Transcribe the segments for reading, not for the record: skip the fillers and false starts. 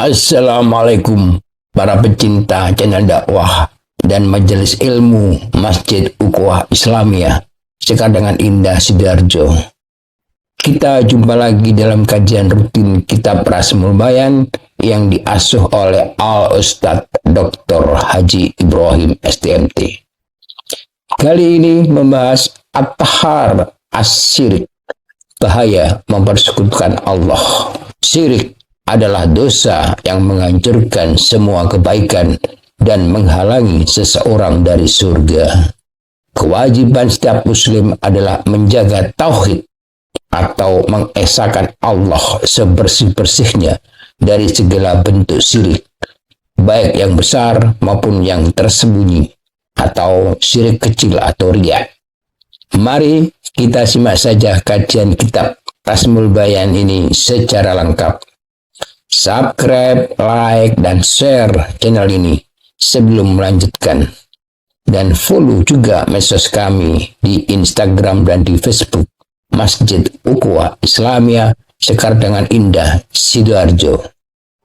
Assalamualaikum para pecinta channel dakwah dan majelis ilmu Masjid Ukhuwah Islamiyah Sekardangan Indah Sidoarjo. Kita jumpa lagi dalam kajian rutin kitab Rasmul Bayan yang diasuh oleh Al Ustadz Dr. Haji Ibrahim STMT. Kali ini membahas At-Tahar As-Syirik, bahaya mempersekutukan Allah. Syirik adalah dosa yang menghancurkan semua kebaikan dan menghalangi seseorang dari surga. Kewajiban setiap muslim adalah menjaga tauhid atau mengesahkan Allah sebersih-bersihnya dari segala bentuk syirik, baik yang besar maupun yang tersembunyi atau syirik kecil atau riya. Mari kita simak saja kajian kitab Rasmul Bayan ini secara lengkap. Subscribe, like, dan share channel ini sebelum melanjutkan. Dan follow juga medsos kami di Instagram dan di Facebook Masjid Ukhuwah Islamiyah Sekardangan Indah Sidoarjo.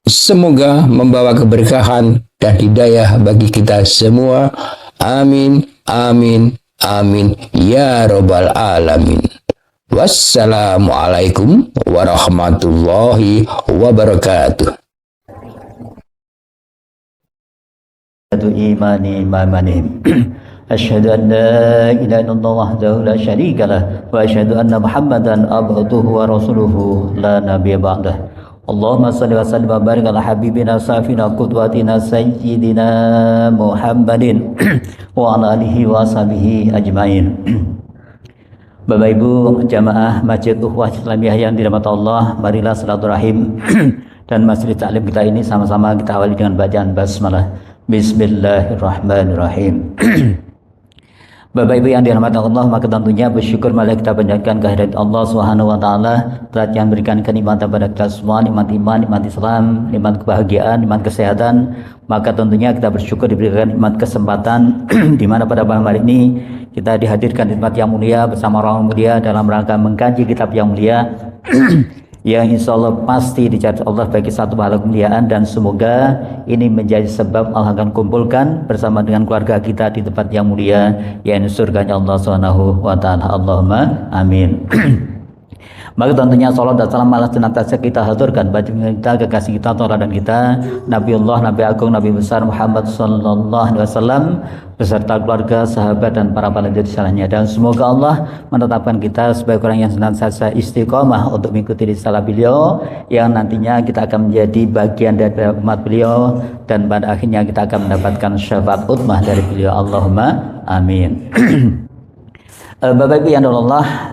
Semoga membawa keberkahan dan hidayah bagi kita semua. Amin, amin, amin, ya Rabbal Alamin. Wassalamualaikum warahmatullahi wabarakatuh. Imani imamanihim. Asyhadu an la ilaha illallah wahdahu la syarika lah wa asyhadu anna Muhammadan abduhu wa rasuluhu la nabiyya ba'dah. Allahumma shalli wa sallim wa barik ala habibina safina qudwatina sayyidina Muhammadin wa ala alihi wa sahbihi ajmain. Bapak Ibu jamaah Masjid Ukhuwah Islamiyah yang dirahmati Allah, marilah silaturahim dan majelis taklim kita ini sama-sama kita awali dengan bacaan basmalah. Bismillahirrahmanirrahim. Bapak Ibu yang dirahmati Allah, maka tentunya bersyukur marilah kita panjatkan kehadirat Allah Subhanahu wa taala telah yang berikan kenikmatan pada kita semua, nikmat iman, nikmat Islam, nikmat kebahagiaan, nikmat kesehatan. Maka tentunya kita bersyukur diberikan nikmat kesempatan di mana pada malam hari ini kita dihadirkan di tempat yang mulia bersama orang mulia dalam rangka mengkaji kitab yang mulia yang insya Allah pasti dicatat Allah bagi satu pahala kemuliaan, dan semoga ini menjadi sebab Allah akan kumpulkan bersama dengan keluarga kita di tempat yang mulia yaitu surganya Allah Subhanahu wa taala. Allahumma amin. Maka tentunya salat dan salam malah senantiasa kita haturkan bagi kita, kekasih kita, tauladan kita, Nabiullah, Nabi Agung, Nabi besar Muhammad sallallahu alaihi wasallam beserta keluarga, sahabat dan para peneliti salahnya, dan semoga Allah menetapkan kita sebagai orang yang senantiasa istiqomah untuk mengikuti risalah beliau yang nantinya kita akan menjadi bagian dari umat beliau dan pada akhirnya kita akan mendapatkan syafaat utmah dari beliau. Allahumma amin. Bapak Ibu yang Allah,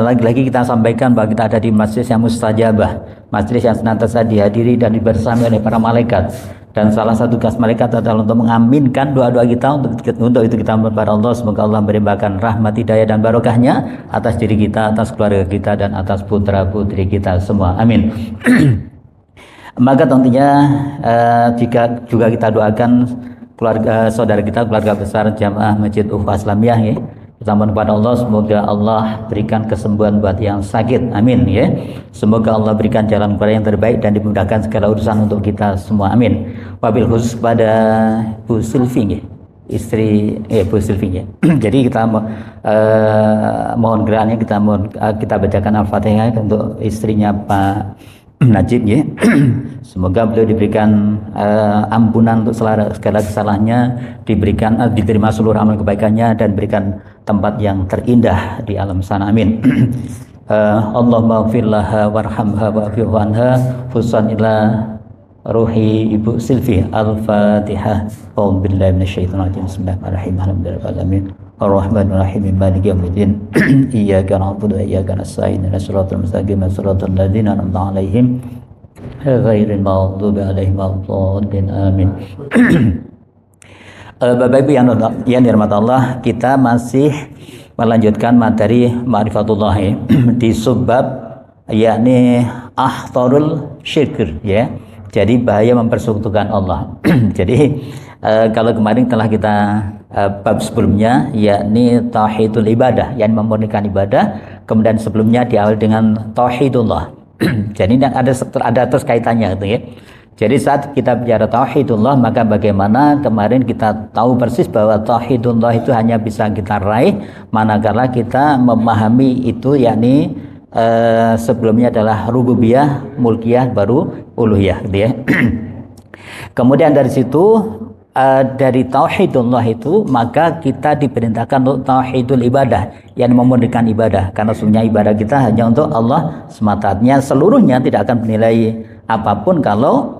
lagi-lagi kita sampaikan bahwa kita ada di masjid yang mustajabah, masjid yang senantiasa dihadiri dan dibersami oleh para malaikat, dan salah satu tugas malaikat adalah untuk mengaminkan doa-doa kita. Untuk itu kita kepada Allah, semoga Allah memberikan rahmat, hidayah dan barokahnya atas diri kita, atas keluarga kita, dan atas putra putri kita semua, amin. Maka tentunya jika juga kita doakan keluarga saudara kita, keluarga besar jamaah Masjid Ukhuwah Islamiyah ya, kita mohon kepada Allah semoga Allah berikan kesembuhan buat yang sakit, amin ya. Semoga Allah berikan jalan keluar yang terbaik dan dimudahkan segala urusan untuk kita semua, amin. Wabil khusus kepada Bu Sylvie ya, istri Bu Sylvie ya. Jadi kita mohon gerakannya, kita bacakan Al-Fatihah untuk istrinya Pak Najib ya. Semoga beliau diberikan ampunan untuk segala kesalahannya, diterima seluruh amal kebaikannya, dan berikan tempat yang terindah di alam sana, amin. Allahumma gfirlaha warhamha wa'afihu anha fusan ila ruhi Ibu Sylvie. Al-Fatihah. A'udzubillahi minasyaitonir rajim. Bismillahirrahmanirrahim. Alhamdulillahi alamin. Ar-Rahmanir-Rahim. Maliki yaumiddin. Iyyaka na'budu wa iyyaka nasta'in. Ihdinas siratal mustaqim. Siratal ladzina an'amta 'alaihim ghairil maghdubi 'alaihim waladdallin. Amin. Bapak Ibu yang dirahmati Allah, kita masih melanjutkan materi Ma'rifatullah di subbab yakni akhtarul syirk ya. Jadi bahaya mempersekutukan Allah. Jadi kalau kemarin telah kita bab sebelumnya yakni tauhidul ibadah, yang memurnikan ibadah, kemudian sebelumnya diawali dengan tauhidullah. Jadi ada terus kaitannya gitu ya. Jadi saat kita bicara tauhidullah, maka bagaimana kemarin kita tahu persis bahwa tauhidullah itu hanya bisa kita raih manakala kita memahami itu, yakni sebelumnya adalah rububiyah, mulkiyah, baru uluhiyah gitu ya. Kemudian dari situ dari tauhidullah itu maka kita diperintahkan untuk tauhidul ibadah, yang memurnikan ibadah, karena sebenarnya ibadah kita hanya untuk Allah semata. Artinya seluruhnya tidak akan bernilai apapun kalau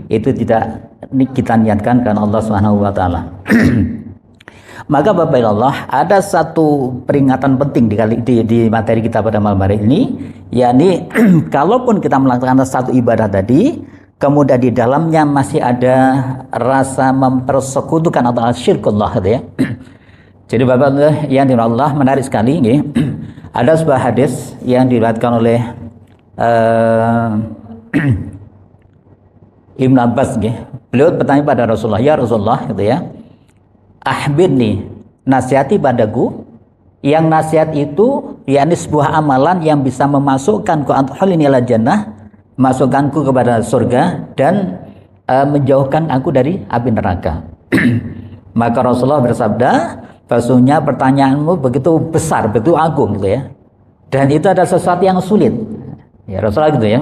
itu tidak kita niatkan karena Allah Subhanahu wa taala. Maka Bapak Allah, ada satu peringatan penting di materi kita pada malam hari ini, yakni kalaupun kita melakukan satu ibadah tadi, kemudian di dalamnya masih ada rasa mempersekutukan atau syirkullah gitu ya. Jadi Bapak Allah yang dirahmati Allah, menarik sekali ya. Ada sebuah hadis yang diriwayatkan oleh Ibnu Abbas ya. Beliau bertanya pada Rasulullah, ya Rasulullah gitu ya, ahbirni, nasihati padaku. Yang nasihat itu yakni sebuah amalan yang bisa memasukkanku antholini ila jannah, masukkanku kepada surga dan menjauhkan aku dari api neraka. Maka Rasulullah bersabda, bahwasanya pertanyaanmu begitu besar, begitu agung gitu ya, dan itu ada sesuatu yang sulit ya Rasulullah gitu ya,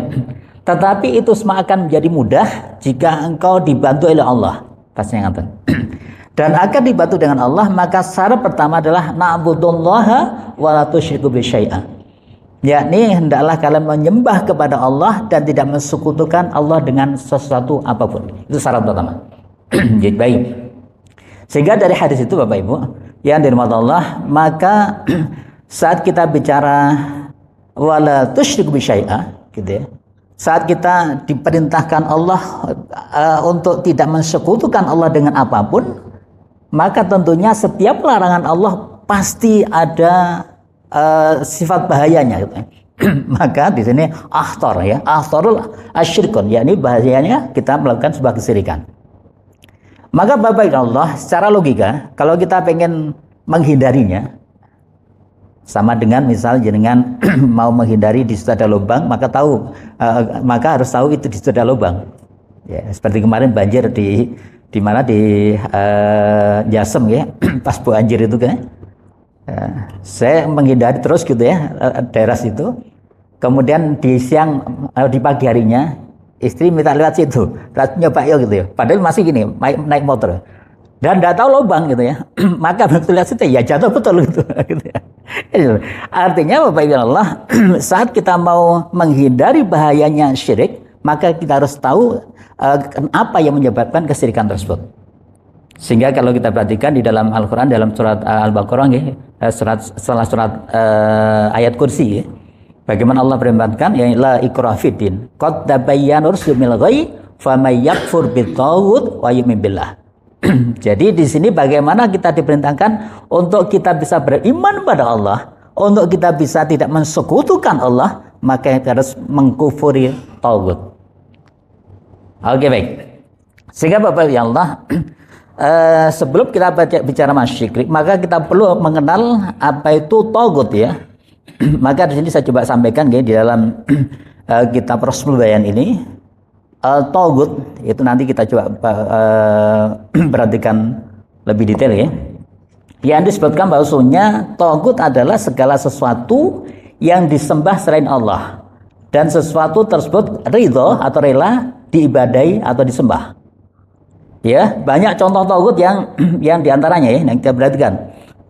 tetapi itu semua akan menjadi mudah jika engkau dibantu oleh Allah. Pasnya ngaten. Dan akan dibantu dengan Allah, maka syarat pertama adalah na'budullaha wa la tusyriku bi syai'a. Yakni hendaklah kalian menyembah kepada Allah dan tidak mensekutukan Allah dengan sesuatu apapun. Itu syarat pertama. Jadi baik. Sehingga dari hadis itu Bapak Ibu yang dirahmati Allah, maka saat kita bicara wala tusyriku bi syai'a gitu ya, saat kita diperintahkan Allah untuk tidak mensekutukan Allah dengan apapun, maka tentunya setiap larangan Allah pasti ada sifat bahayanya gitu. Maka di sini akhtar ya, akhtarul asyirkun, yakni bahayanya kita melakukan sebuah kesirikan. Maka Bapak Allah, secara logika kalau kita pengen menghindarinya, sama dengan misal jenengan mau menghindari di situ ada lubang, maka harus tahu itu di situ ada lubang. Ya, seperti kemarin banjir di mana di Jasem ya, pas banjir itu kan. Saya menghindari terus gitu ya daerah situ. Kemudian di pagi harinya istri minta lewat situ, nyoba yuk gitu ya. Padahal masih gini naik motor dan tidak tahu lubang gitu ya. Maka begitu lihat situ ya jatuh betul gitu. Gitu ya. Artinya Bapak Ibu Allah, saat kita mau menghindari bahayanya syirik, maka kita harus tahu apa yang menyebabkan kesyirikan tersebut. Sehingga kalau kita perhatikan di dalam Al-Quran, dalam surat Al-Baqarah setelah surat ayat kursi ya, bagaimana Allah berfirman, ya la ikraha fiddin qad tabayyana rusydu minal ghayy faman yakfur bit-taghut wa yu'min billah. Jadi di sini bagaimana kita diperintahkan untuk kita bisa beriman pada Allah, untuk kita bisa tidak mensekutukan Allah, maka kita harus mengkufuri taghut. Oke baik. Sehingga Bapak ya Allah, sebelum kita bicara syirik, maka kita perlu mengenal apa itu taghut ya. Maka di sini saya coba sampaikan ya, di dalam kitab Rasul Bayan ini, taghut itu nanti kita coba perhatikan lebih detail ya. Yang disebutkan bahwasanya taghut adalah segala sesuatu yang disembah selain Allah dan sesuatu tersebut ridho atau rela diibadai atau disembah. Ya, banyak contoh taghut yang diantaranya ya yang kita perhatikan.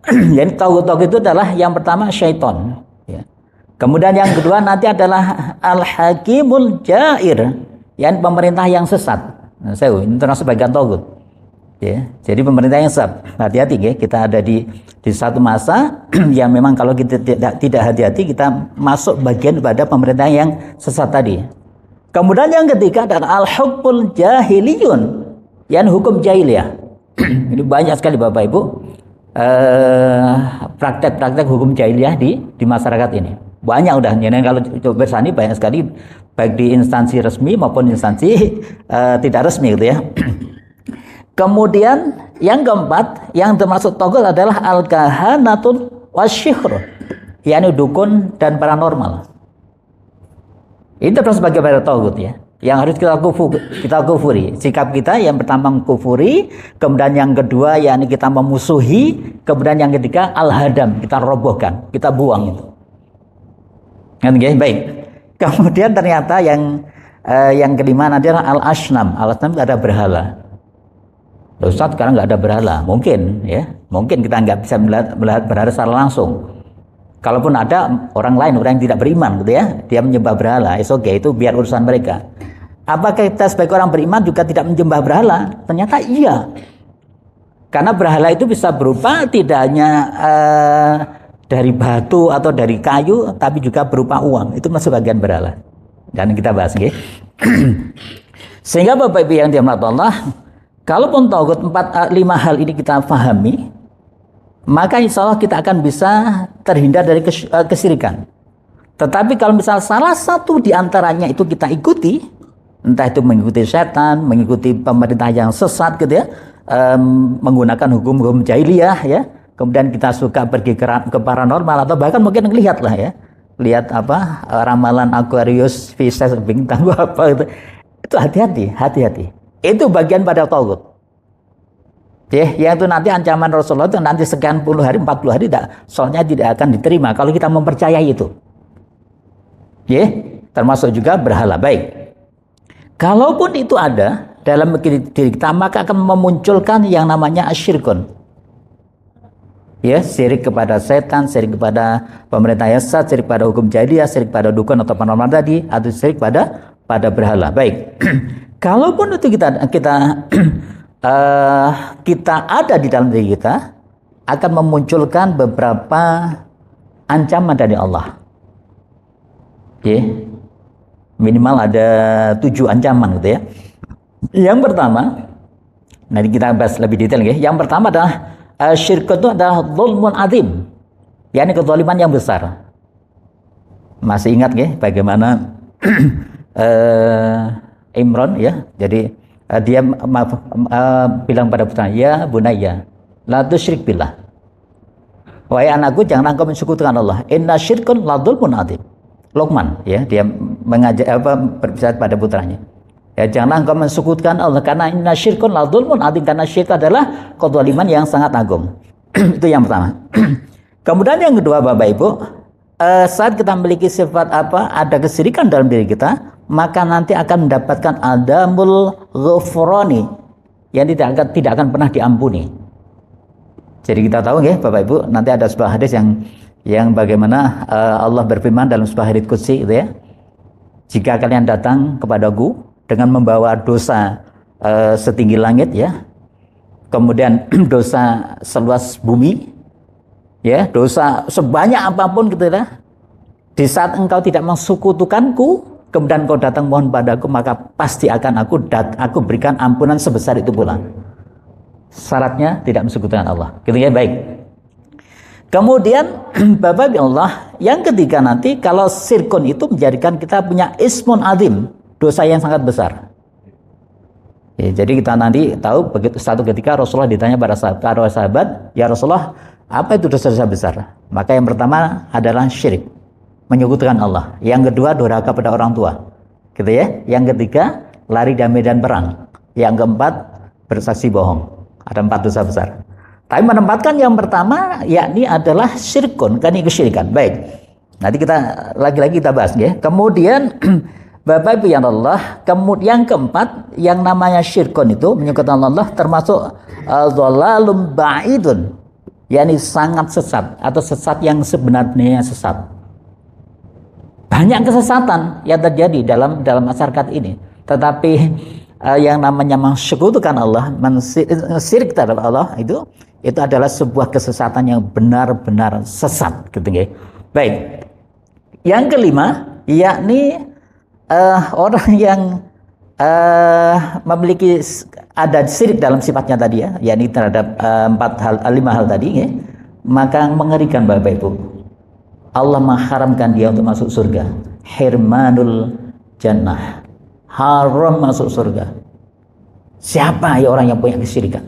Jadi taghut itu adalah yang pertama syaitan. Ya. Kemudian yang kedua nanti adalah al-hakimul jair, yang pemerintah yang sesat. Nah, ini termasuk bagian taghut. Ya, jadi pemerintah yang sesat. Hati-hati ya, kita ada di satu masa yang memang kalau kita tidak hati-hati kita masuk bagian pada pemerintah yang sesat tadi. Kemudian yang ketiga adalah al-hukmul jahiliyun, yang hukum jahiliyah. Ini banyak sekali Bapak Ibu praktek-praktek hukum jahiliyah di masyarakat ini. Banyak udah. Jadi kalau bersani banyak sekali, baik di instansi resmi maupun instansi tidak resmi gitu ya. Kemudian yang keempat yang termasuk taghut adalah al-kahanatul wasyihr, yakni dukun dan paranormal. Itu terus sebagai tauhid ya. Yang harus kita kufuri. Sikap kita yang pertama mengkufuri, kemudian yang kedua yakni kita memusuhi, kemudian yang ketiga al-hadam, kita robohkan, kita buang itu. Kan baik. Kemudian ternyata yang kelima nanti adalah al-asnam. Al-asnam itu ada berhala. Ustaz, sekarang nggak ada berhala. Mungkin ya, mungkin kita nggak bisa melihat berhala secara langsung. Kalaupun ada orang lain, orang yang tidak beriman gitu ya, dia menyembah berhala, itu biar urusan mereka. Apakah kita sebagai orang beriman juga tidak menyembah berhala? Ternyata iya. Karena berhala itu bisa berupa tidak hanya dari batu atau dari kayu, tapi juga berupa uang. Itu masuk bagian berhala. Dan kita bahas nggih. Sehingga Bapak Ibu yang dirahmati Allah, kalaupun tauhid 5 hal ini kita pahami, maka insya Allah kita akan bisa terhindar dari kesyirikan. Tetapi kalau misal salah satu di antaranya itu kita ikuti, entah itu mengikuti setan, mengikuti pemerintah yang sesat gitu ya, menggunakan hukum-hukum jahiliyah ya, kemudian kita suka pergi ke paranormal atau bahkan mungkin lihat lah ya, lihat apa ramalan Aquarius, Pisces, bintang apa gitu. Itu hati-hati. Itu bagian pada tauhid. Ya, yang itu nanti ancaman Rasulullah itu nanti sekian puluh hari, 40 hari soalnya tidak akan diterima kalau kita mempercayai itu. Ya, termasuk juga berhala. Baik. Kalaupun itu ada dalam diri kita, maka akan memunculkan yang namanya asyirkun. Ya, syirik kepada setan, syirik kepada pemerintah yang sesat, syirik pada hukum jahiliyah, syirik pada dukun atau paranormal tadi, atau syirik pada berhala. Baik. Kalaupun itu kita ada di dalam diri kita, akan memunculkan beberapa ancaman dari Allah. Oke. Minimal ada 7 ancaman gitu ya. Yang pertama, nanti kita bahas lebih detail ya. Yang pertama adalah syirik itu adalah zulmun azim. yakni kezaliman yang besar. Masih ingat ya bagaimana Imran ya, jadi dia bilang pada putranya, ya bunayya la tusyrik billah, wahai anakku jangan engkau mensekutukan Allah, inna syirkun la dzulmun adzim. Luqman ya, dia mengajak berbicara pada putranya, ya janganlah engkau mensekutukan Allah karena inna syirkun la dzulmun adzim, karena syirik adalah kezaliman yang sangat agung. Itu yang pertama. Kemudian yang kedua Bapak Ibu, saat kita memiliki sifat ada kesyirikan dalam diri kita, maka nanti akan mendapatkan adamul ghufrani, yang tidak akan pernah diampuni. Jadi kita tahu ya Bapak Ibu, nanti ada sebuah hadis yang bagaimana Allah berfirman dalam sebuah hadits qudsi gitu ya. Jika kalian datang kepadaku dengan membawa dosa setinggi langit ya, kemudian dosa seluas bumi ya, dosa sebanyak apapun gitu ya, di saat engkau tidak mensekutukanku, kemudian kau datang mohon padaku, maka pasti akan aku berikan ampunan sebesar itu pula. Syaratnya tidak mensekutukan Allah. Gitu ya, baik. Kemudian Bapak Allah, yang ketiga nanti kalau sirkun itu menjadikan kita punya ismun azim, dosa yang sangat besar. Ya, jadi kita nanti tahu begitu satu ketika Rasulullah ditanya pada sahabat, ya Rasulullah, apa itu dosa-dosa besar? Maka yang pertama adalah syirik, menyekutukan Allah. Yang kedua durhaka pada orang tua, gitu ya. Yang ketiga lari dari medan perang. Yang keempat bersaksi bohong. Ada 4 dosa besar. Tapi menempatkan yang pertama yakni adalah syirkun, kan ini kesyirikan. Baik. Nanti kita lagi-lagi kita bahas ya. Kemudian Bapak Ibu yang Allah, kemudian yang keempat yang namanya syirkun itu menyekutukan Allah termasuk dhalalum ba'idun, yakni sangat sesat atau sesat yang sebenarnya sesat. Banyak kesesatan yang terjadi dalam masyarakat ini, tetapi yang namanya mensekutukan Allah, syirik terhadap Allah itu adalah sebuah kesesatan yang benar-benar sesat, gitu ya. Baik. Yang kelima, yakni orang yang memiliki ada syirik dalam sifatnya tadi ya, yakni terhadap 5 hal tadi ya, maka mengerikan Bapak Ibu. Allah mengharamkan dia untuk masuk surga. Hirmanul jannah. Haram masuk surga. Siapa ya orang yang punya kesyirikan?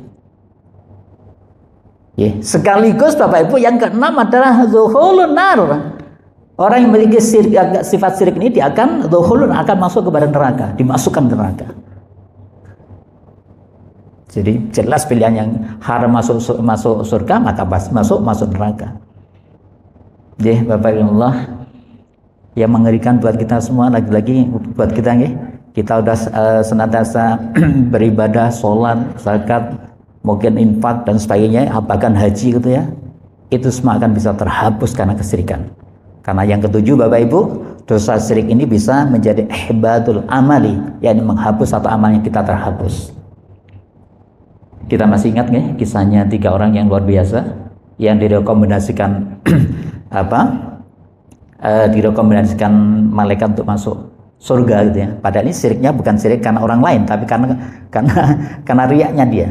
Ya, sekaligus Bapak Ibu yang keenam adalah zuhulun nar. Orang yang memiliki sifat syirik ini dia akan akan masuk kepada neraka, dimasukkan ke neraka. Jadi jelas pilihan yang haram masuk surga, maka masuk neraka. Jadi Bapak Ibu Allah, yang mengerikan buat kita semua, lagi-lagi buat kita nih, kita udah senantiasa beribadah, sholat, zakat, mungkin infak dan sebagainya, bahkan haji gitu ya, itu semua akan bisa terhapus karena kesyirikan. Karena yang ketujuh Bapak Ibu, dosa syirik ini bisa menjadi ihbatul amali, yakni menghapus satu amal yang kita terhapus. Kita masih ingat nggak kisahnya 3 orang yang luar biasa yang direkomendasikan direkomendasikan malaikat untuk masuk surga gitu ya. Padahal ini syiriknya bukan syirik karena orang lain, tapi karena riaknya dia.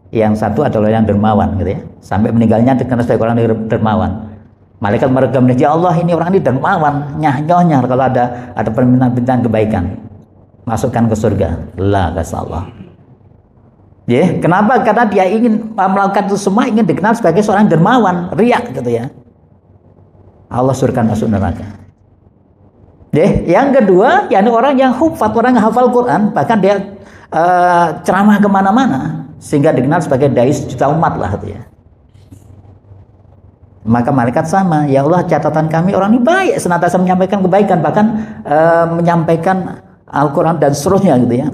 Yang satu adalah yang dermawan gitu ya. Sampai meninggalnya dikenal sebagai orang dermawan. Malaikat merekomendasi, ya Allah, ini orang ini dermawan, nyonya kalau ada permintaan kebaikan, masukkan ke surga. La kasallah. Ya, kenapa? Karena dia ingin melakukan itu semua, ingin dikenal sebagai seorang dermawan, riak gitu ya. Allah suruhkan masuk neraka. Yang kedua, yakni orang yang hufat, orang yang hafal Quran, bahkan dia ceramah kemana-mana, sehingga dikenal sebagai dai sejuta umat lah gitu ya. Maka malaikat sama, ya Allah, catatan kami orang ini baik, senantiasa menyampaikan kebaikan, bahkan menyampaikan Al-Quran dan seterusnya gitu ya.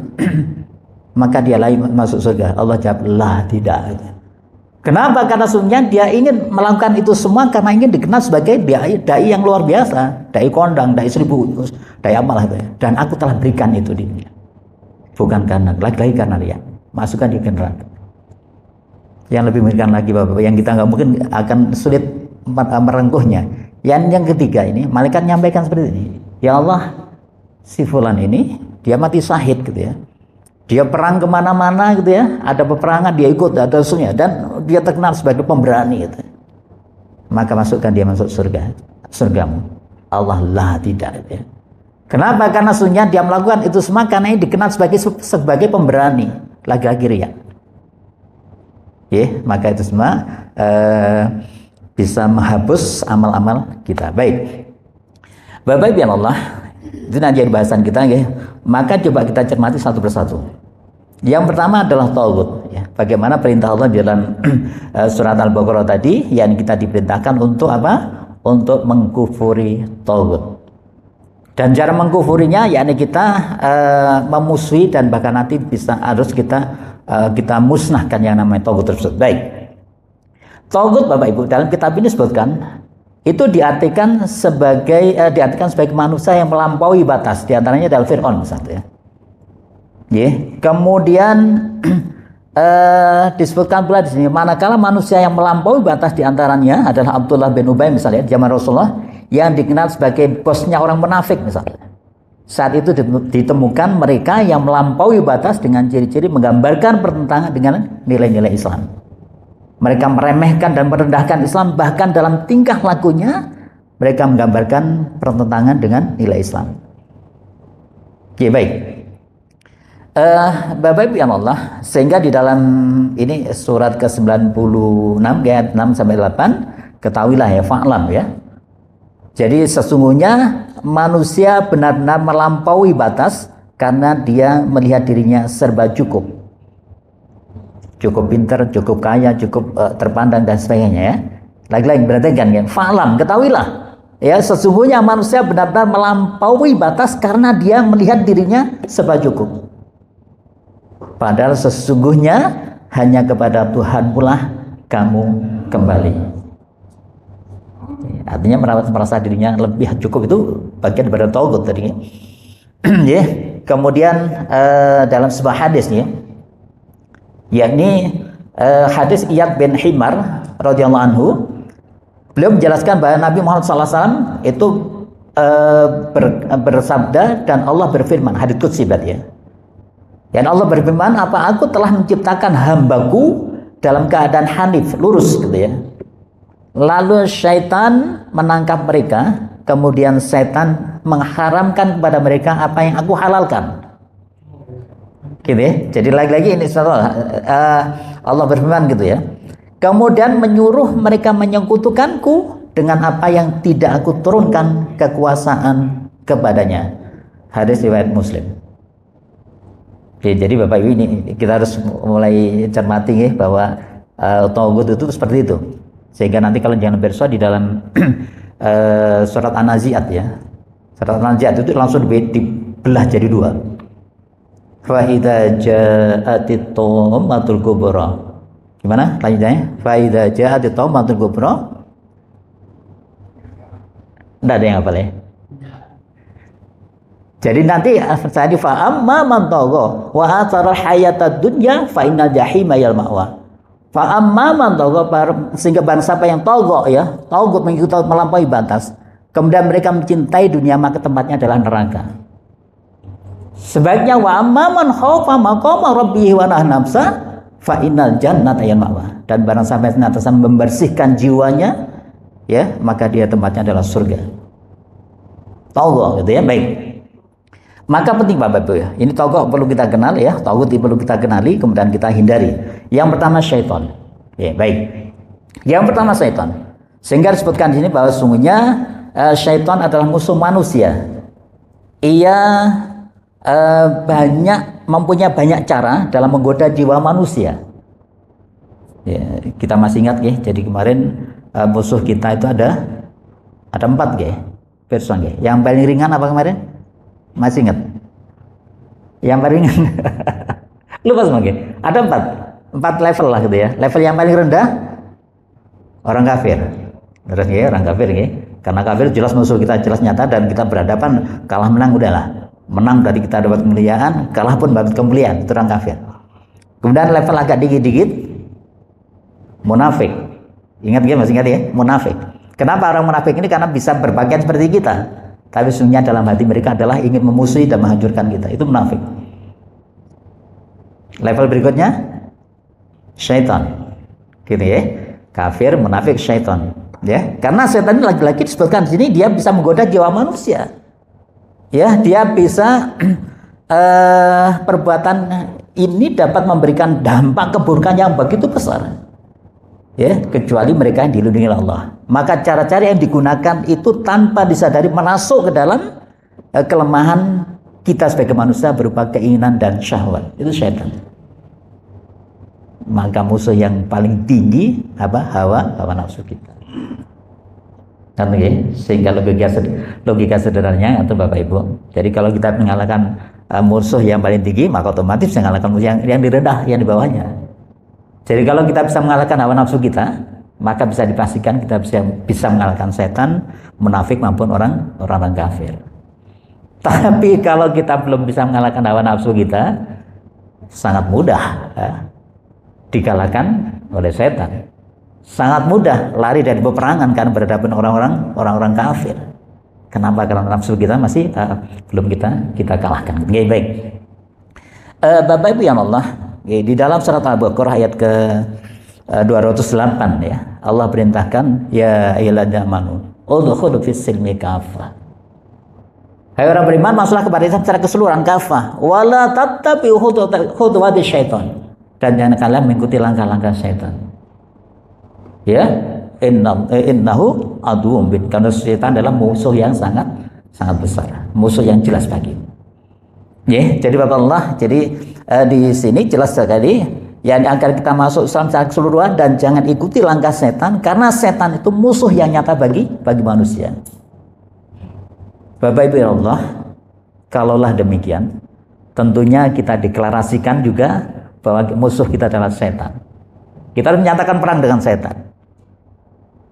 Maka dia lain masuk surga. Allah jawab, lah tidak. Kenapa? Karena sesungguhnya dia ingin melakukan itu semua karena ingin dikenal sebagai dai yang luar biasa, dai kondang, dai 1000, dai amal gitu ya. Dan aku telah berikan itu di dunia. Bukan karena lagi karena dia masukkan di neraka. Yang lebih mengerikan lagi Bapak, yang kita nggak mungkin akan sulit merengkuhnya. Yang ketiga ini, malaikat menyampaikan seperti ini, ya Allah, si fulan ini dia mati syahid gitu ya. Dia perang kemana-mana gitu ya, ada peperangan dia ikut, ada semuanya, dan dia terkenal sebagai pemberani gitu. Maka masukkan dia masuk surgamu. Allah lah tidak gitu ya. Kenapa? Karena sesungguhnya dia melakukan itu semua karena ini dikenal sebagai pemberani, lagi-lagi riya. Maka itu semua bisa menghapus amal-amal kita. Baik, Bapak Ibu Allah, itu nanti bahasan kita ya. Maka coba kita cermati satu persatu. Yang pertama adalah tauhid ya. Bagaimana perintah Allah di dalam surat Al-Baqarah tadi, yang kita diperintahkan untuk apa? Untuk mengkufuri tauhid. Dan cara mengkufurinya yakni kita memusuhi dan bahkan nanti harus kita musnahkan yang namanya tauhid tersebut. Baik. Tauhid Bapak Ibu dalam kitab ini disebutkan itu diartikan sebagai manusia yang melampaui batas, di antaranya adalah Fir'aun misalnya. Kemudian disebutkan pula di sini manakala manusia yang melampaui batas di antaranya adalah Abdullah bin Ubay misalnya di zaman Rasulullah, yang dikenal sebagai bosnya orang munafik misalnya. Saat itu ditemukan mereka yang melampaui batas dengan ciri-ciri menggambarkan pertentangan dengan nilai-nilai Islam. Mereka meremehkan dan merendahkan Islam, bahkan dalam tingkah lakunya mereka menggambarkan pertentangan dengan nilai Islam. Baik. Bapak Ibu yang Allah, sehingga di dalam ini surat ke-96 ayat 6 sampai 8, ketahuilah ya, fa'lam ya. Jadi sesungguhnya manusia benar-benar melampaui batas karena dia melihat dirinya serba cukup. Cukup pintar, cukup kaya, cukup terpandang dan sebagainya ya. Lagi-lagi berarti kan ya, fa'lam, ketahuilah ya, sesungguhnya manusia benar-benar melampaui batas karena dia melihat dirinya serba cukup. Padahal sesungguhnya hanya kepada Tuhan pula kamu kembali. Artinya merasa dirinya lebih cukup itu bagian daripada tauhid tadi. Kemudian dalam sebuah hadis ya, yakni hadis Iyad bin Himar radhiyallahu anhu, beliau menjelaskan bahwa Nabi Muhammad SAW itu bersabda dan Allah berfirman, hadits qudsi ya. Dan Allah berfirman, apa aku telah menciptakan hambaku dalam keadaan hanif, lurus gitu ya. Lalu syaitan menangkap mereka, kemudian syaitan mengharamkan kepada mereka apa yang aku halalkan. Gitu ya. Jadi lagi-lagi ini Allah berfirman gitu ya. Kemudian menyuruh mereka menyekutukanku dengan apa yang tidak aku turunkan kekuasaan kepadanya. Hadis riwayat Muslim. Oke, jadi Bapak Ibu, ini kita harus mulai cermati ya, bahwa tagut itu seperti itu. Sehingga nanti kalau jangan bersua di dalam surat An-Nazi'at ya. Surat An-Nazi'at itu langsung dibelah jadi dua. Fa idza ja'atit tammatul kubra. Gimana lanjutannya? Fa idza ja'atit tammatul kubra. Enggak ada yang hafal ya. Jadi nanti saya fa amma man tagha wa athara hayatad dunya fa innal jahima yal ma'wa. Fa amma man tagha, sehingga barang siapa yang tagha ya, tagut mengikuti melampaui batas, kemudian mereka mencintai dunia, maka tempatnya adalah neraka. Sebaiknya wa amma man khaufa maqama rabbih wa nahaa nafsa fa innal jannata yal ma'wa. Dan barang siapa yang senantiasa membersihkan jiwanya ya, maka dia tempatnya adalah surga. Tagha gitu ya. Baik. Maka penting Bapak Ibu ya, ini tagut perlu kita kenal ya, tagut perlu kita kenali, kemudian kita hindari. Yang pertama syaitan. Ya, baik. Yang pertama syaitan. Sehingga disebutkan di sini bahwa sungguhnya syaitan adalah musuh manusia. Ia mempunyai banyak cara dalam menggoda jiwa manusia. Ya, kita masih ingat ya, jadi kemarin musuh kita itu ada 4 ya, person ya. Yang paling ringan apa kemarin? Masih ingat? Yang paling ringan lupa semua ya. Ada 4 level lah gitu ya. Level yang paling rendah orang kafir. Terus ya, orang kafir ya. Karena kafir jelas musuh kita, jelas nyata, dan kita berhadapan, kalah menang udahlah. Menang dari kita dapat kemuliaan, kalah pun dapat kemuliaan, itu orang kafir. Kemudian level agak dikit-dikit munafik. Ingat ya, masih ingat ya? Munafik. Kenapa orang munafik ini? Karena bisa berpakaian seperti kita, tapi sesungguhnya dalam hati mereka adalah ingin memusuhi dan menghancurkan kita. Itu munafik. Level berikutnya syaitan. Gitu ya. Kafir, munafik, syaitan. Ya, karena setan ini lagi-lagi disebutkan di sini, dia bisa menggoda jiwa manusia. Ya, dia bisa perbuatan ini dapat memberikan dampak keburukan yang begitu besar. Ya, kecuali mereka yang dilindungi oleh Allah. Maka cara-cara yang digunakan itu tanpa disadari masuk ke dalam kelemahan kita sebagai manusia berupa keinginan dan syahwat. Itu syaitan. Maka musuh yang paling tinggi apa? Hawa nafsu kita. Kan ya? Sehingga logika sederhananya itu Bapak Ibu. Jadi kalau kita mengalahkan musuh yang paling tinggi, maka otomatis bisa mengalahkan musuh yang di rendah, yang di bawahnya. Jadi kalau kita bisa mengalahkan hawa nafsu kita, maka bisa dipastikan kita bisa mengalahkan setan, munafik maupun orang kafir. Tapi kalau kita belum bisa mengalahkan hawa nafsu kita, sangat mudah dikalahkan oleh setan. Sangat mudah lari dari peperangan karena berhadapan orang-orang kafir. Kenapa? Karena nafsu kita masih belum kita kalahkan. Baik. Bapak Ibu yang Allah, di dalam surat Al-Baqarah ayat ke 208 ya, Allah perintahkan ya ayyuhalladzina amanu udkhulu fis-silmi kafah. Hai orang beriman, masuklah kepada Islam secara keseluruhan kafah, wala tattabi'u khutuwati syaitan, dan jangan kalian mengikuti langkah-langkah syaitan. Ya, innahu aduwwum bin, karena syaitan adalah musuh yang sangat besar, musuh yang jelas bagi. Ya, jadi Bapak Allah, jadi di sini jelas sekali yang agar kita masuk Islam secara keseluruhan dan jangan ikuti langkah setan, karena setan itu musuh yang nyata bagi manusia. Bapak Ibu ya Allah, kalaulah demikian, tentunya kita deklarasikan juga bahwa musuh kita adalah setan. Kita harus menyatakan perang dengan setan.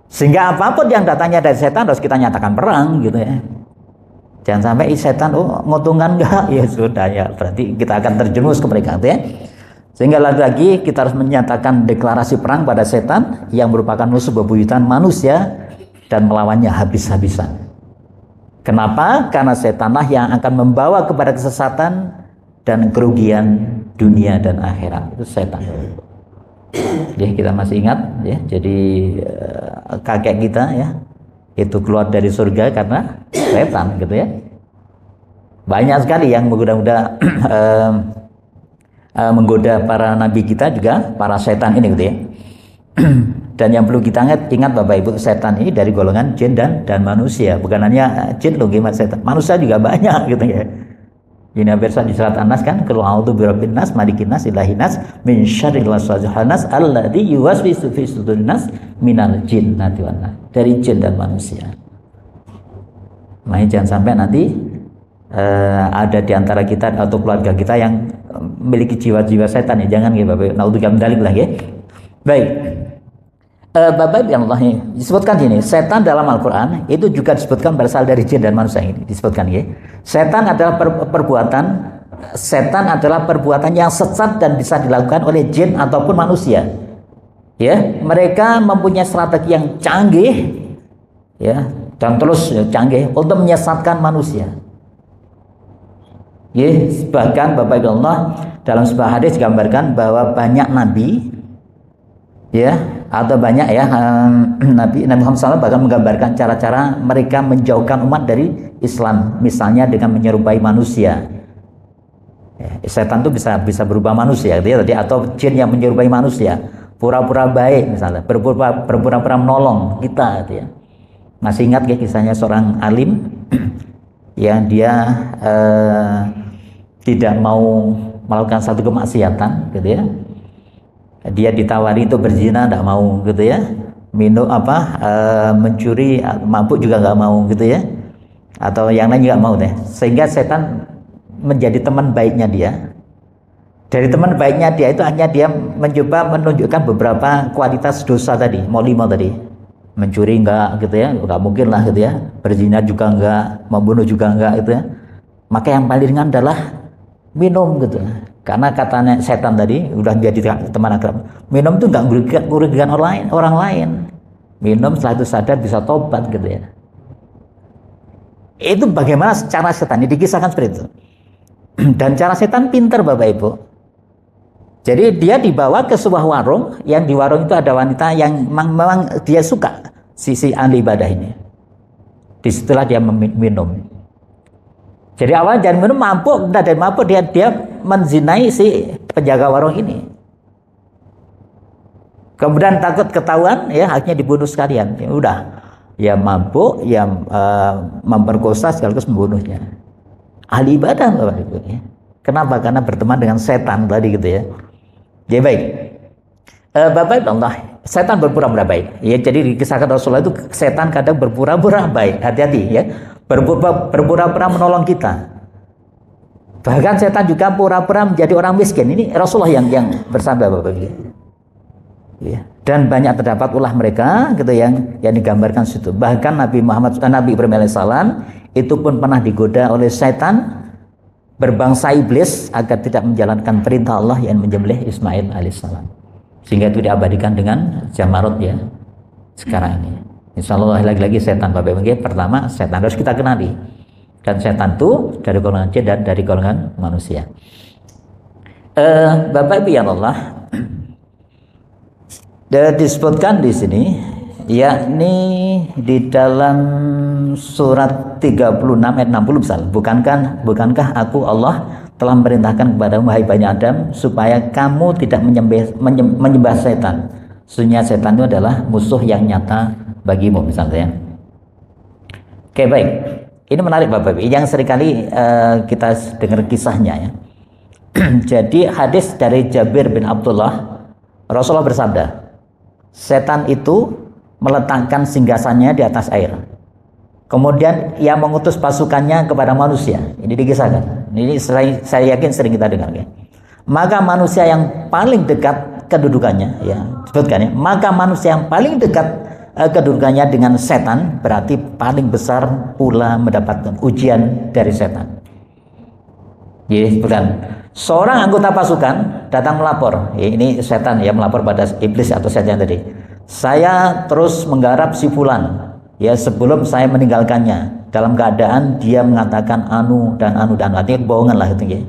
Sehingga apapun yang datangnya dari setan harus kita nyatakan perang gitu ya. Jangan sampai setan nguntungkan enggak, ya sudah ya, berarti kita akan terjerumus ke mereka gitu ya. Sehingga lagi kita harus menyatakan deklarasi perang pada setan yang merupakan musuh bebuyutan manusia dan melawannya habis-habisan. Kenapa? Karena setanlah yang akan membawa kepada kesesatan dan kerugian dunia dan akhirat. Itu setan. Ya, kita masih ingat ya, jadi kakek kita ya itu keluar dari surga karena setan gitu ya. Banyak sekali yang menggoda para nabi kita juga para setan ini gitu ya. Dan yang perlu kita ingat Bapak Ibu, setan ini dari golongan jin dan manusia. Bukan hanya jin loh gimana setan. Manusia juga banyak gitu ya. Ini hampir di surat An-Nas kan, qul a'udzu birabbin nas, malikin nas, ilahin nas, min syarril waswasil khannas alladzi yuwaswisu fi sudurin nas minal jinnati wan nas. Dari jin dan manusia. Makanya jangan sampai nanti ada di antara kita atau keluarga kita yang memiliki jiwa-jiwa setan ya, jangan ya Bapak. Naudzubillah min dzalik lah ya. Baik. Bapak yang Allah disebutkan gini, setan dalam Al-Quran itu juga disebutkan berasal dari jin dan manusia, ini disebutkan ya. Setan adalah perbuatan yang sesat dan bisa dilakukan oleh jin ataupun manusia. Ya, mereka mempunyai strategi yang canggih ya, dan terus canggih untuk menyesatkan manusia. Ya, bahkan Bapak Ibu Allah dalam sebuah hadis digambarkan bahwa banyak nabi ya, atau banyak ya Nabi Muhammad SAW bahkan menggambarkan cara-cara mereka menjauhkan umat dari Islam, misalnya dengan menyerupai manusia. Ya, setan itu bisa berubah manusia gitu ya, tadi, atau jin yang menyerupai manusia, pura-pura baik misalnya, berpura-pura menolong kita gitu ya. Masih ingat ya kisahnya seorang alim yang dia tidak mau melakukan satu kemaksiatan gitu ya. Dia ditawari itu berzina, tidak mau gitu ya, minum mencuri, mabuk juga nggak mau gitu ya, atau yang lain juga mau deh, sehingga setan menjadi teman baiknya dia. Dari teman baiknya dia itu hanya dia mencoba menunjukkan beberapa kualitas dosa tadi, mau 5 tadi, mencuri enggak gitu ya, nggak mungkin lah gitu ya, berzina juga enggak, membunuh juga enggak gitu ya, maka yang paling ringan adalah minum gitu. Karena katanya setan tadi udah jadi teman akrab. Minum itu nggak merugikan orang lain. Minum setelah itu sadar bisa tobat gitu ya. Itu bagaimana cara setan ini dikisahkan seperti itu. Dan cara setan pintar Bapak Ibu. Jadi dia dibawa ke sebuah warung, yang di warung itu ada wanita yang memang dia suka sisi ahli ibadah ini. Disitulah dia minum. Jadi awal jangan minum mabuk, dan mabuk dia menzinai si penjaga warung ini. Kemudian takut ketahuan, ya akhirnya dibunuh sekalian. Ya udah, ya mabuk, ya memperkosa sekaligus membunuhnya. Ahli ibadah Bapak Ibu ya. Kenapa? Karena berteman dengan setan tadi gitu ya. Ya baik. Bapak Ibu Allah, setan berpura-pura baik. Ya, jadi dikisahkan Rasulullah itu setan kadang berpura-pura baik. Hati-hati ya. Berpura-pura menolong kita. Bahkan setan juga pura-pura menjadi orang miskin. Ini Rasulullah yang bersabda Bapak Ibu. Ya. Dan banyak terdapat ulah mereka gitu yang digambarkan situ. Bahkan Nabi Ibrahim alaihissalam itu pun pernah digoda oleh setan berbangsa iblis agar tidak menjalankan perintah Allah yang menyembelih Ismail alaihissalam. Sehingga itu diabadikan dengan Jamarot ya sekarang ini. Insya Allah lagi-lagi setan Bapak Ibu. Pertama setan harus kita kenali. Dan setan itu dari golongan jin dan dari golongan manusia. Bapak Ibu yang Allah, disebutkan di sini, yakni di dalam surat 36 ayat 60 misalnya, bukankah aku Allah telah memerintahkan kepada wahai Bani Adam supaya kamu tidak menyembah setan. Sesungguhnya setan itu adalah musuh yang nyata bagimu misalnya. Oke baik, ini menarik Bapak Ibu, yang seringkali kita dengar kisahnya ya. Jadi hadis dari Jabir bin Abdullah, Rasulullah bersabda, setan itu meletakkan singgasannya di atas air, kemudian ia mengutus pasukannya kepada manusia. Ini dikisahkan, ini saya yakin sering kita dengar ya. Maka manusia yang paling dekat kedudukannya ya, sebutkan ya, maka manusia yang paling dekat kedudukannya dengan setan berarti paling besar pula mendapatkan ujian dari setan. Jadi bukan seorang anggota pasukan datang melapor, ya, ini setan ya melapor pada iblis atau setan tadi. Saya terus menggarap si fulan ya sebelum saya meninggalkannya dalam keadaan dia mengatakan anu dan artinya kebohongan lah itu ya.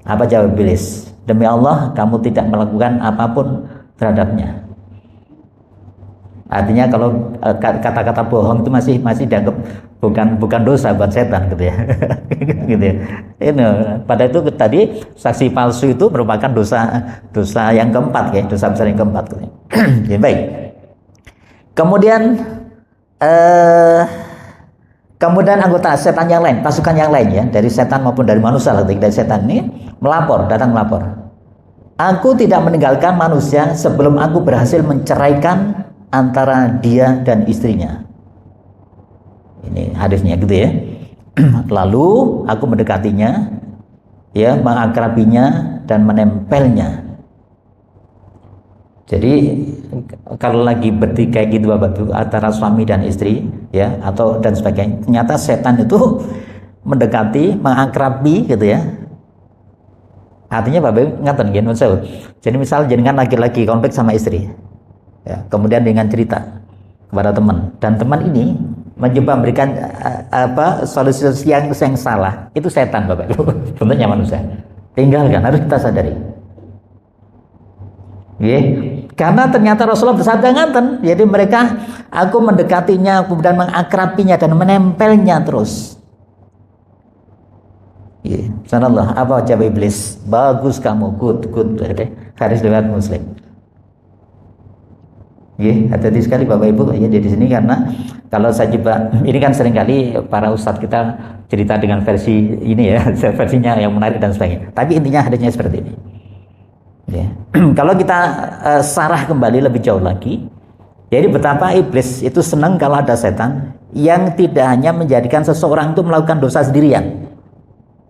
Apa jawab iblis? Demi Allah kamu tidak melakukan apapun terhadapnya. Artinya kalau kata-kata bohong itu masih dianggap bukan dosa buat setan gitu ya. Gitu ya. Ini pada itu tadi saksi palsu itu merupakan dosa yang keempat ya, dosa besar yang keempat gitu. Ya, baik. Kemudian anggota setan yang lain, pasukan yang lain ya, dari setan maupun dari manusia, dari setan ini datang melapor. Aku tidak meninggalkan manusia sebelum aku berhasil menceraikan antara dia dan istrinya. Ini hadisnya gitu ya. Lalu aku mendekatinya, ya, mengakrabinya dan menempelnya. Jadi kalau lagi bertikai gitu Bapak Ibu antara suami dan istri ya atau dan sebagainya, ternyata setan itu mendekati, mengakrabi gitu ya. Artinya Bapak Ibu ngaten nggih maksud. Jadi misal jenengan lagi-lagi konflik sama istri. Ya, kemudian dengan cerita kepada teman dan teman ini mencoba memberikan solusi yang salah. Itu setan Bapak Ibu. Bentuknya manusia. Tinggalkan, harus kita sadari. Karena ternyata Rasulullah bersabda ngaten, jadi mereka, aku mendekatinya, kemudian mengakrabinya dan menempelnya terus. Subhanallah, apa jawab iblis? Bagus kamu, good. Hadis riwayat Muslim. Hati-hati sekali Bapak Ibu ya di sini, karena kalau saya coba, ini kan seringkali para ustadz kita cerita dengan versi ini ya, versinya yang menarik dan sebagainya. Tapi intinya hadisnya seperti ini. Ya. Kalau kita sarah kembali lebih jauh lagi, jadi betapa iblis itu senang kalau ada setan yang tidak hanya menjadikan seseorang itu melakukan dosa sendirian,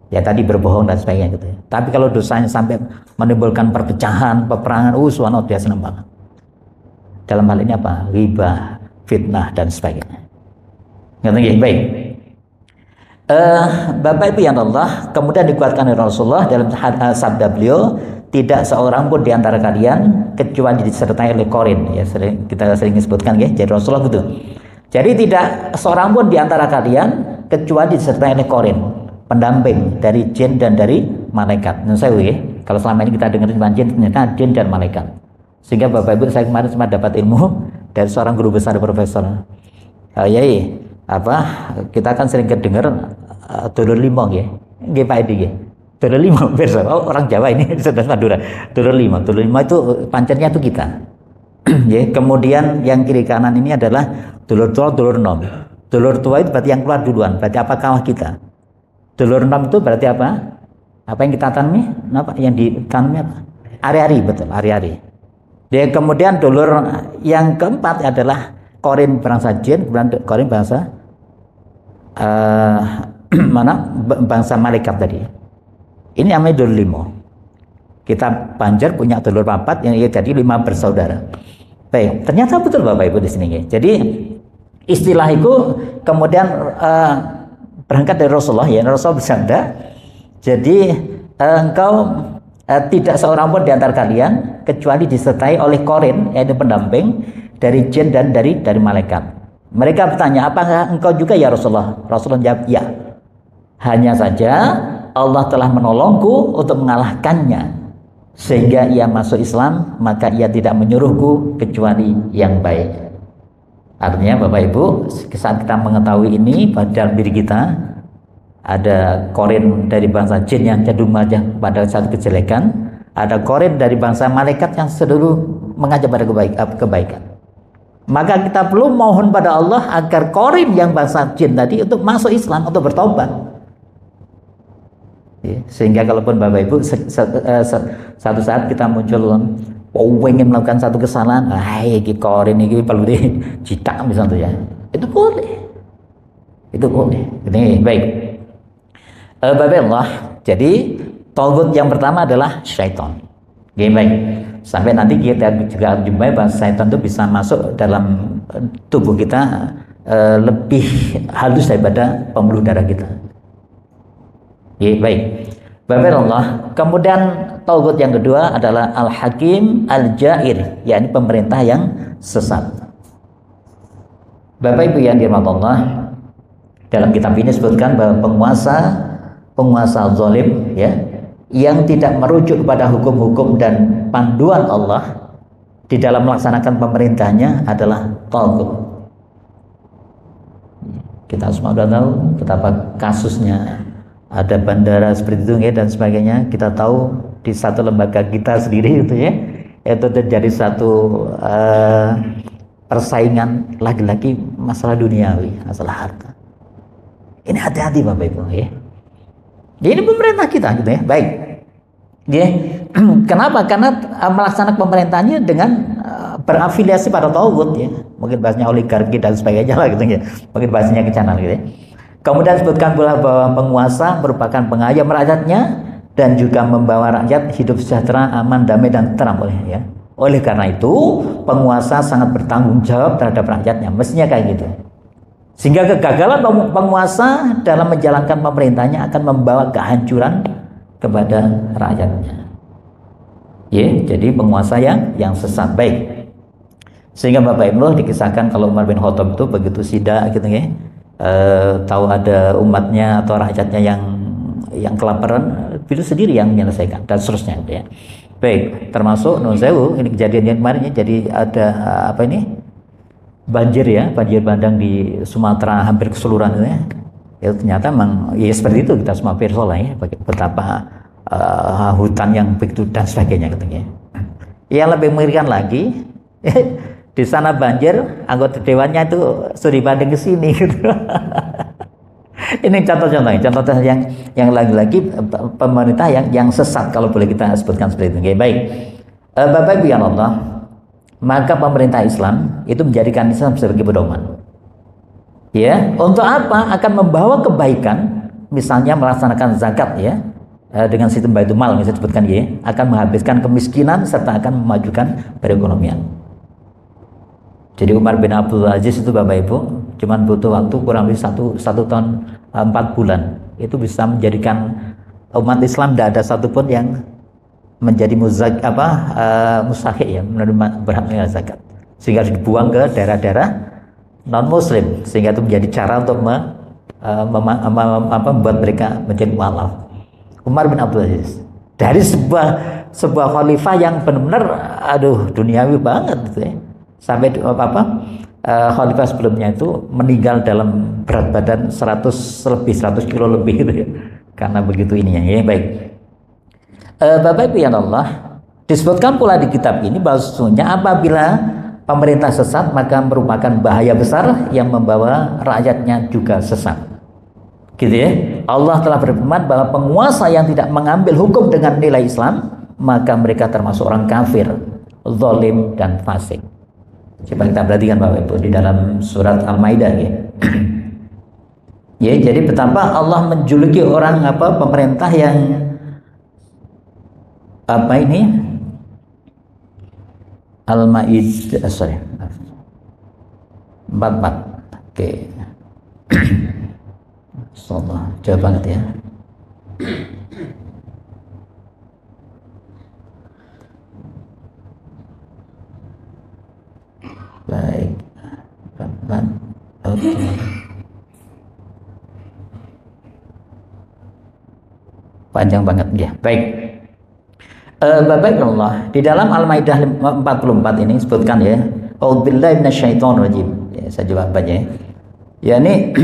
ya tadi berbohong dan sebagainya gitu ya. Tapi kalau dosanya sampai menimbulkan perpecahan, peperangan, subhanallah, dia senang banget. Dalam hal ini apa? Riba, fitnah dan sebagainya. Baik. Bapak Ibu yang Allah, kemudian dikuatkan oleh Rasulullah dalam sabda beliau, tidak seorang pun di antara kalian kecuali disertai oleh korin, ya kita sering sebutkan ya. Jadi Rasulullah gitu. Jadi tidak seorang pun di antara kalian kecuali disertai oleh korin, pendamping dari jin dan dari malaikat. Kalau selama ini kita dengar tentang jin, ternyata jin dan malaikat. Sehingga Bapak Ibu, saya kemarin sempat dapat ilmu dari seorang guru besar profesor. Kita kan sering kedengar dulur limong ya. Nggih Pak Edi nggih. Dulur lima, orang Jawa ini sudah Madura. Dulur lima itu pancernya itu kita. Ya, kemudian yang kiri kanan ini adalah dulur tua, dulur nom. Dulur tua itu berarti yang keluar duluan. Berarti apa kawah kita? Dulur nom itu berarti apa? Apa yang kita tanami? Apa yang ditanami apa? Ari-ari, betul, ari-ari. Ya, kemudian dulur yang keempat adalah korin bangsa jin, kemudian korin bangsa bangsa malaikat tadi. Ini namanya dulur limo. Kita Banjar punya dulur papat yang jadi 5 bersaudara. Baik, ternyata betul Bapak Ibu di sini. Jadi istilah itu kemudian berangkat dari Rasulullah ya. Rasulullah bersabda, jadi engkau tidak seorang pun di antara kalian kecuali disertai oleh korin, yaitu pendamping dari jin dan dari malaikat. Mereka bertanya, apakah engkau juga ya Rasulullah? Rasulullah jawab, ya. Hanya saja Allah telah menolongku untuk mengalahkannya, sehingga ia masuk Islam, maka ia tidak menyuruhku kecuali yang baik. Artinya Bapak Ibu, saat kita mengetahui ini pada diri kita ada korin dari bangsa jin yang cenderung mengajak pada satu kejelekan, ada korin dari bangsa malaikat yang cenderung mengajak pada kebaikan. Maka kita perlu mohon pada Allah agar korin yang bangsa jin tadi untuk masuk Islam, untuk bertobat. Sehingga kalaupun Bapak Ibu satu saat kita muncul ingin melakukan satu kesalahan, ini korin ini perlu dicita misalnya ya, itu boleh. Ini baik. Bapak Allah, jadi tagut yang pertama adalah syaitan. Baik. Sampai nanti kita juga jumpai bahwa syaitan itu bisa masuk dalam tubuh kita lebih halus daripada pembuluh darah kita. Baik. Bapak Allah, kemudian tagut yang kedua adalah al-hakim al-jair, yakni pemerintah yang sesat. Bapak Ibu yang dirahmati Allah, dalam kitab ini disebutkan bahwa penguasa zalim ya, yang tidak merujuk kepada hukum-hukum dan panduan Allah di dalam melaksanakan pemerintahnya adalah tagut. Kita semua sudah tahu betapa kasusnya, ada bandara seperti itu ya, dan sebagainya. Kita tahu di satu lembaga kita sendiri itu ya, itu terjadi satu persaingan lagi-lagi masalah duniawi, masalah harta. Ini hati-hati Bapak Ibu ya. Ini pemerintah kita gitu ya. Baik. Ya. Kenapa? Karena melaksanakan pemerintahannya dengan berafiliasi pada tauhid ya. Mungkin bahasanya oligarki dan sebagainya lah gitu ya. Mungkin bahasanya ke sana gitu ya. Kemudian disebutkan pula bahwa penguasa merupakan pengayom rakyatnya dan juga membawa rakyat hidup sejahtera, aman, damai dan tenang ya. Oleh karena itu, penguasa sangat bertanggung jawab terhadap rakyatnya. Mestinya kayak gitu. Sehingga kegagalan penguasa dalam menjalankan pemerintahnya akan membawa kehancuran kepada rakyatnya. Ya, jadi penguasa yang sesat. Baik. Sehingga Bapak Ibu dikisahkan kalau Umar bin Khattab itu begitu sida gitu ya. Tahu ada umatnya atau rakyatnya yang kelaparan, itu sendiri yang menyelesaikan dan seterusnya ya. Baik, termasuk Nun Sewu, ini kejadian yang kemarin ya, jadi ada banjir ya, banjir bandang di Sumatera hampir keseluruhan ya. Ya ternyata memang ya seperti itu, kita semua persoal ya, betapa hutan yang begitu dan sebagainya gitu ya. Yang lebih mengerikan lagi di sana banjir, anggota dewannya itu studi banding ke sini gitu. Ini contoh-contoh yang lagi-lagi pemerintah yang sesat kalau boleh kita sebutkan seperti itu. Oke, baik. Bapak Ibu yang Allah, maka pemerintah Islam itu menjadikan Islam sebagai pedoman. Ya, untuk apa? Akan membawa kebaikan, misalnya melaksanakan zakat ya, dengan sistem Baitul Mal misalnya disebutkan ya, akan menghabiskan kemiskinan serta akan memajukan perekonomian. Jadi Umar bin Abdul Aziz itu Bapak Ibu cuman butuh waktu kurang lebih satu tahun 4 bulan itu bisa menjadikan umat Islam tidak ada satupun yang menjadi mustahik ya, menerima berhak menerima zakat, sehingga harus dibuang ke daerah-daerah non Muslim, sehingga itu menjadi cara untuk membuat mereka menjadi mualaf. Umar bin Abdul Aziz dari sebuah khalifah yang benar-benar duniawi banget gitu ya. Sampai khalifah sebelumnya itu meninggal dalam berat badan 100 kilo lebih gitu ya. Karena begitu ininya ya. Baik. Bapak Ibu yang Allah, disebutkan pula di kitab ini bahwa sesungguhnya apabila pemerintah sesat maka merupakan bahaya besar yang membawa rakyatnya juga sesat. Gitu ya. Allah telah berfirman bahwa penguasa yang tidak mengambil hukum dengan nilai Islam maka mereka termasuk orang kafir, zalim dan fasik. Coba kita perhatikan Bapak Ibu di dalam surat Al-Maidah ya. Ya, jadi betapa Allah menjuluki orang pemerintah yang Al-Maidah 44. Oke. Insyaallah jauh banget ya. Baik, pelan-pelan. Oke. Panjang banget ya. Baik. Bapak Ibu Allah, di dalam Al-Maidah 44 ini sebutkan ya, A'udzubillahi minasyaitonirrajim. Ya, saya coba baca ya. Ya ini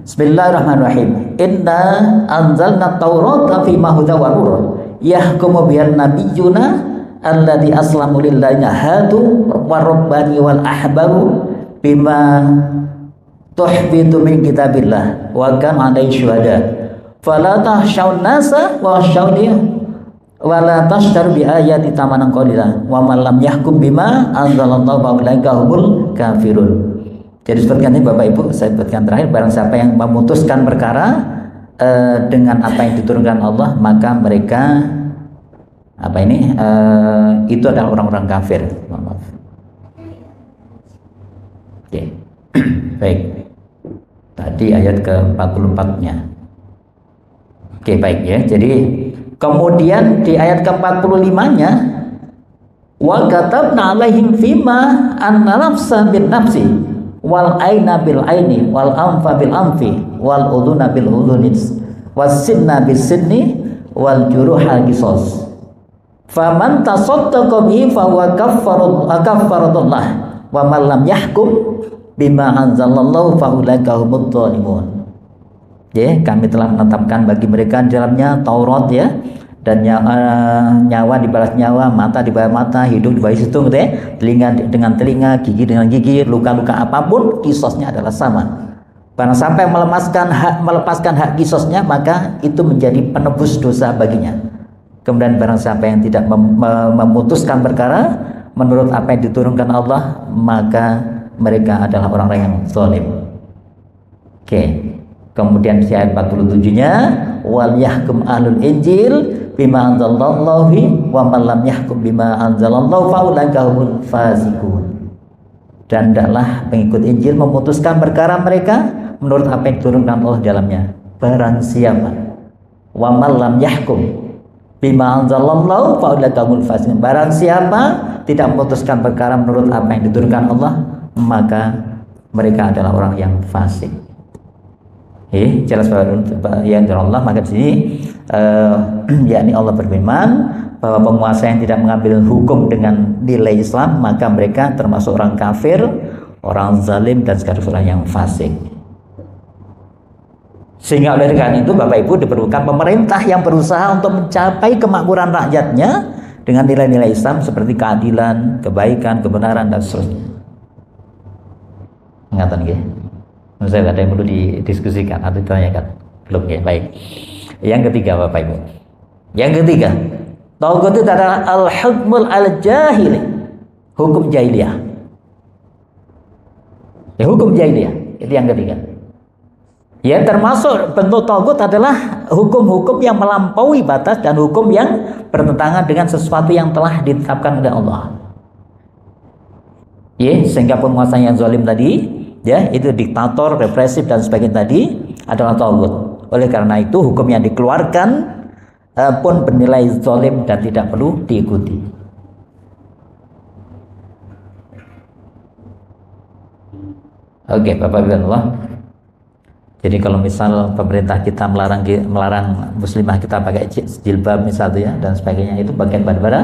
Bismillahirrahmanirrahim. Inna anzalna Taurata fi hudan wa nur. Yahkumu bihan nabiyyuna alladzi aslamu lilladzina hadu warabbani wal ahbaru bima tuhbitu min kitabillah wa kana alaihi syuhada fala tahshaun nasa wa khshawni wa la tashtaru bi ayati tamanan qalila wa man lam yahkum bima anzalallahu fa ulaika humul kafirun. Jadi sebutkan ini Bapak Ibu, saya sebutkan terakhir, barang siapa yang memutuskan perkara dengan apa yang diturunkan Allah maka mereka itu adalah orang-orang kafir. Maaf. Oke. Baik. Tadi ayat ke-44-nya. Oke, baik ya. Jadi kemudian di ayat ke-45-nya wa katabna alaihim fima anna nafsa bin nafsi wal aina bil aini wal anfa bil anfi wal udhuna bil udhuni was sinna bis sinni wal juruha qisas. Faman tasaddaqa bihi fa huwa kaffaratullah wa man lam yahkum bima anzalallahu fa ulaika humudz zalimun. Ya, kami telah menetapkan bagi mereka di dalamnya Taurat ya, dan nyawa dibalas nyawa, mata dibalas mata, hidung dibalas hidung gitu ya, telinga dengan telinga, gigi dengan gigi, luka-luka apapun kisosnya adalah sama. Barang sampai melepaskan hak kisosnya, maka itu menjadi penebus dosa baginya. Kemudian barang siapa yang tidak memutuskan perkara menurut apa yang diturunkan Allah, maka mereka adalah orang-orang yang zalim. Oke. Kemudian di ayat 47-nya, wal yahkum ahlul injil bima anzalallahu wa man lam yahkum bima anzalallahu faulaika humul fasiqun. Dan hendaklah pengikut Injil memutuskan perkara mereka menurut apa yang diturunkan Allah dalamnya. Barang siapa wa man lam yahkum bima anzalallahu faulaika humul fasiqun. Barang siapa tidak memutuskan perkara menurut apa yang diturunkan Allah, maka mereka adalah orang yang fasik. Jelas bahwa yang dari Allah, maka di sini yakni Allah berfirman bahwa penguasa yang tidak mengambil hukum dengan nilai Islam, maka mereka termasuk orang kafir, orang zalim, dan sekaligus orang yang fasik. Sehingga oleh karena itu Bapak Ibu diperlukan pemerintah yang berusaha untuk mencapai kemakmuran rakyatnya dengan nilai-nilai Islam seperti keadilan, kebaikan, kebenaran, dan seterusnya. Ingatan ya? Saya ada yang perlu didiskusikan atau ditanyakan? Belum ya? Baik. Yang ketiga Bapak Ibu. Yang ketiga, taghut itu adalah al-hukmul al-jahili, hukum jahiliyah. Ya, hukum jahiliyah. Itu yang ketiga. Ya, termasuk bentuk taghut adalah hukum-hukum yang melampaui batas dan hukum yang bertentangan dengan sesuatu yang telah ditetapkan oleh Allah. Ya, sehingga penguasa yang zalim tadi, ya, itu diktator, represif dan sebagainya tadi adalah taghut. Oleh karena itu hukum yang dikeluarkan pun bernilai zalim dan tidak perlu diikuti. Oke, Bapak Ibu Allah. Jadi kalau misal pemerintah kita melarang muslimah kita pakai jilbab misalnya dan sebagainya, itu bagian daripada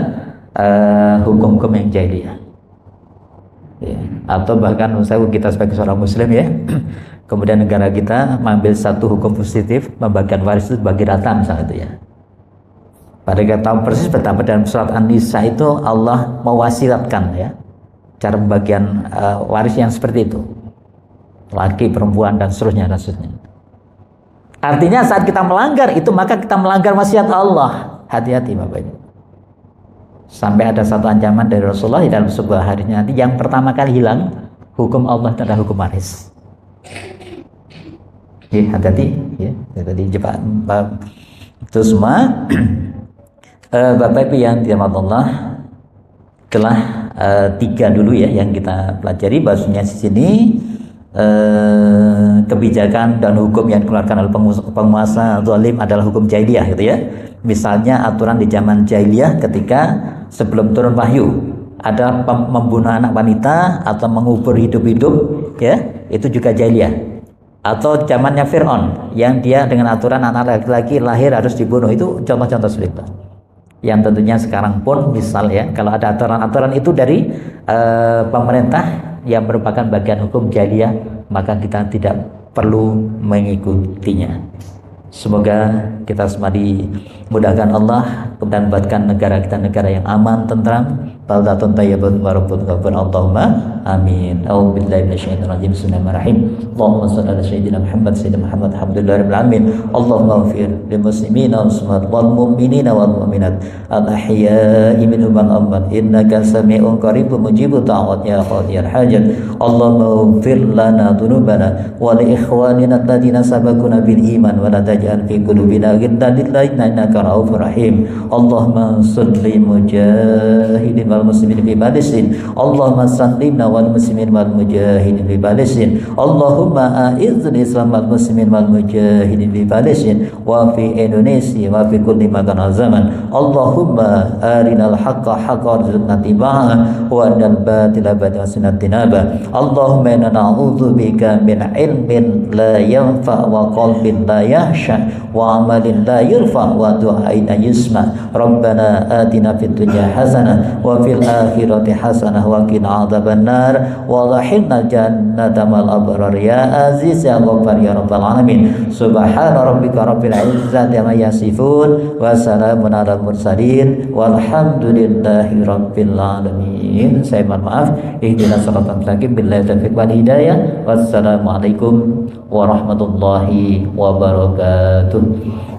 hukum-hukum yang jahiliyah. Ya, atau bahkan misalnya kita sebagai seorang muslim ya, kemudian negara kita mengambil satu hukum positif, membagikan waris itu bagi rata misalnya itu ya. Pada kita tahu persis betapa dalam surat An-Nisa itu Allah mewasiatkan ya cara pembagian waris yang seperti itu, laki, perempuan dan seterusnya dan seterusnya. Artinya saat kita melanggar itu, maka kita melanggar wasiat Allah. Hati-hati Bapak Ibu. Sampai ada satu ancaman dari Rasulullah di dalam sebuah hadis nanti, yang pertama kali hilang hukum Allah adalah hukum waris. Ya, hati-hati ya. Tadi jebak itu semua Bapak Ibu yang dirahmati Allah, telah 3 dulu ya yang kita pelajari. Bahwasanya di sini kebijakan dan hukum yang dikeluarkan oleh penguasa zalim adalah hukum jahiliyah gitu ya. Misalnya aturan di zaman jahiliyah ketika sebelum turun wahyu ada membunuh anak wanita atau mengubur hidup-hidup ya, itu juga jahiliyah. Atau zamannya Fir'aun yang dia dengan aturan anak laki-laki lahir harus dibunuh, itu contoh-contoh seperti itu. Yang tentunya sekarang pun misal ya, kalau ada aturan-aturan itu dari pemerintah yang merupakan bagian hukum jahiliyah, maka kita tidak perlu mengikutinya. Semoga kita semua dimudahkan Allah dan buatkan negara kita negara yang aman, tentram, baldatun thayyibun wa rabbun ghafur. Allahumma amin. A'udzubillahi minasyaitonir rajim. Bismillahirrahmanirrahim. Allahumma shalli ala sayyidina Muhammad alhamdulillahirabbil alamin. Allahumma ighfir lil muslimina wal mu'minina wal mu'minat al ahya'i minhum wal amwat innaka sami'un qaribun mujibud da'wat ya qadir hajat. Allahumma ighfir lana dhunubana wa li ikhwanina alladziina sabaquna bil iman wa la taj'al fi qulubina ghillan lil ladzina innaka ra'ufur rahim. Allahumma salli mujahidin wal muslimin fi Palestin. Allahumma sallimna wal muslimin wal mujahidin fi Palestin. Allahumma a'izzil Islam wal muslimin wal mujahidin fi Palestin wa fi Indonesia wa fi kulli makan zaman. Allahumma arinal haqqa haqqan warzuqna tiba'ah wa arinal batila batilan warzuqna tinaba. Allahumma inna na'udzubika min ilmin la yanfa wa qalbin la yahsha yukhsha wa amalin la yurfa wa du'ain la yusma. Rabbana atina fid dunya hasanah wa fil akhirati hasanah wa qina adzabannar wa adkhilna jannata mal abrar ya aziz ya ghaffar ya rabbal alamin. Subhana rabbika rabbil izzati amma yasifun wa salamun alal mursalin walhamdulillahi rabbil alamin. Saya mohon maaf. Ihdinas siratal mustaqim billahi taufiq wal hidayah. Wassalamualaikum warahmatullahi wabarakatuh.